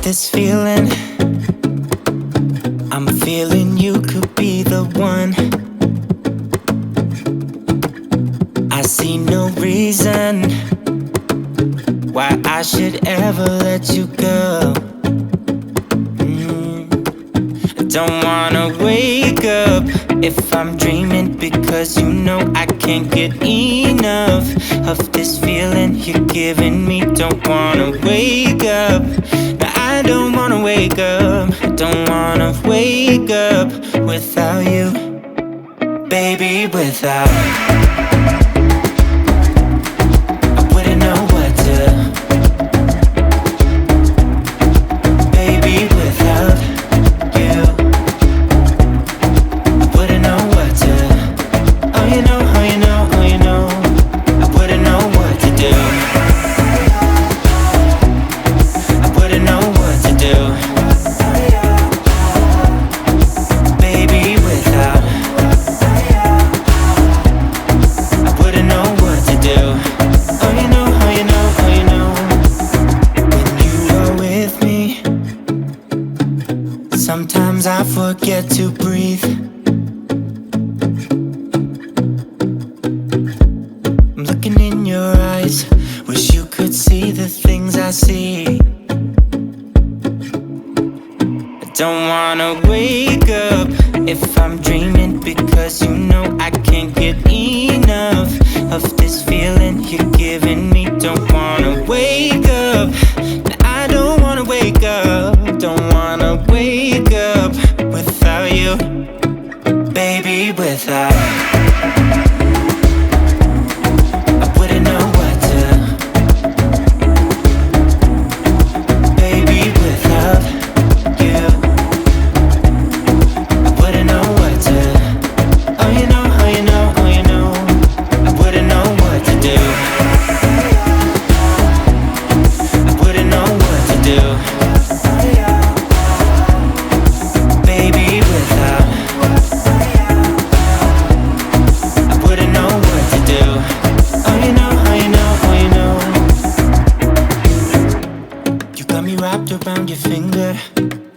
This feeling, I'm feeling you could be the one. I see no reason why I should ever let you go. I don't wanna wake up if I'm dreaming, because you know I can't get enough of this feeling you're giving me. Don't wanna wake up. I don't wanna wake up, I don't wanna wake up without you, baby, without. I wouldn't know what to, baby, without you. I wouldn't know what to, oh you know, oh you know, oh you know. I wouldn't know what to do. Baby, without, I wouldn't know what to do. Oh you know, oh you know, oh you know. When you are with me, sometimes I forget to breathe. I'm looking in your eyes, wish you could see the things I see. Don't wanna wake up if I'm dreaming, because you know I can't get enough of this feeling you're giving me. Don't wanna wake up, I don't wanna wake up. Don't wanna wake up without you, baby, without. I wouldn't know what to, baby, without you. Around your finger,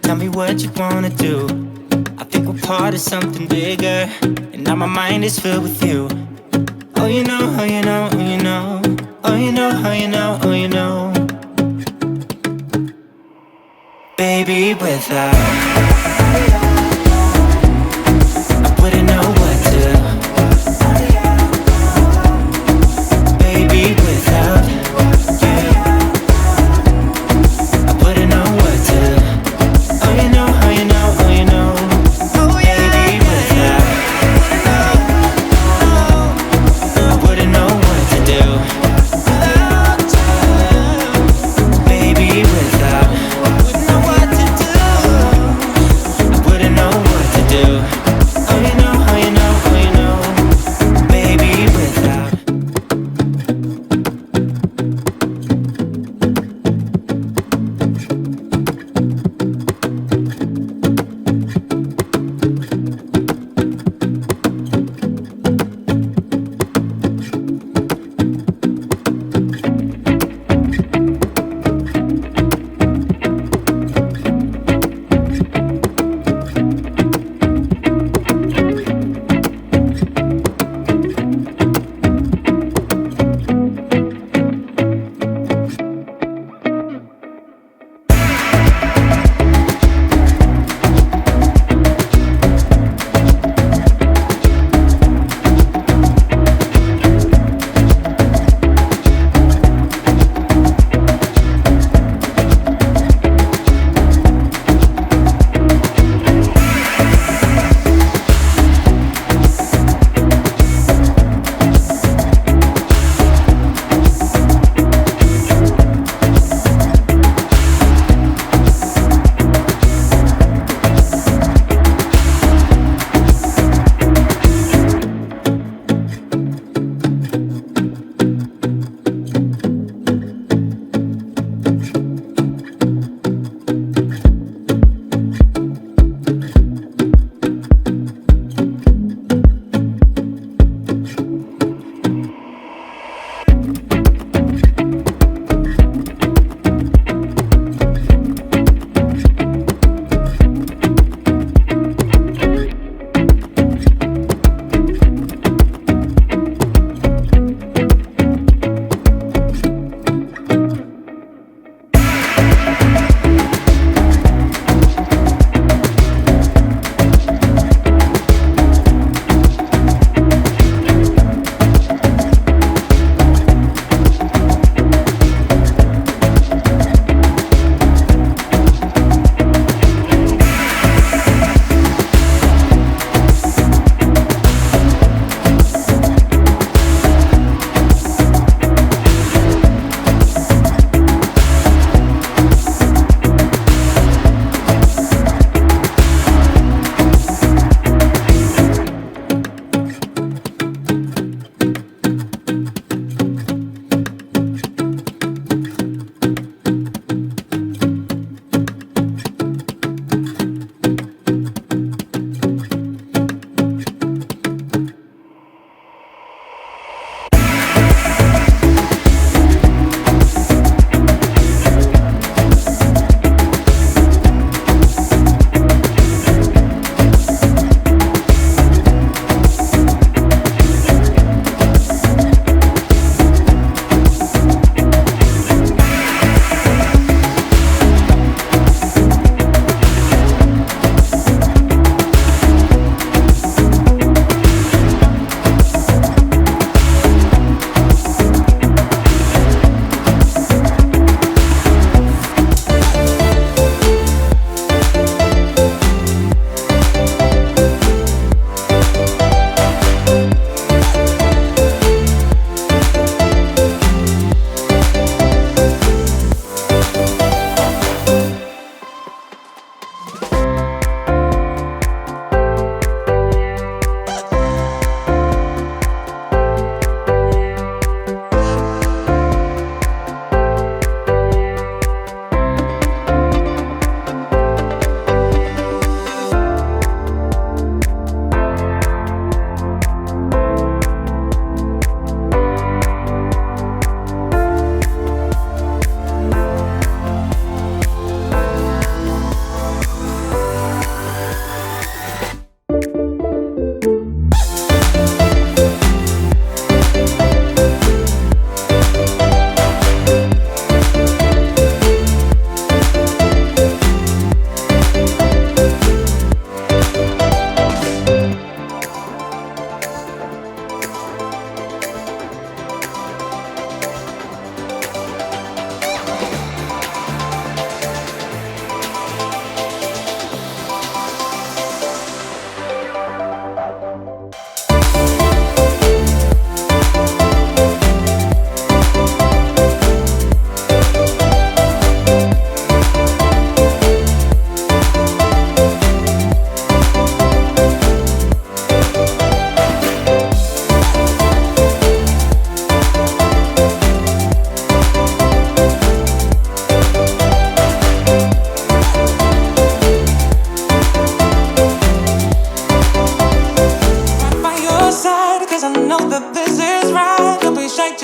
tell me what you wanna do. I think we're part of something bigger, and now my mind is filled with you. Oh you know, oh you know, oh you know. Oh you know, oh you know, oh you know. Baby, without, I wouldn't know what to, baby, without.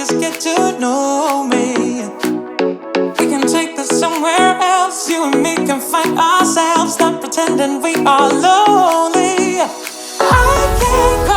just get to know me. We can take this somewhere else. You and me can find ourselves. Stop pretending we are lonely. I can't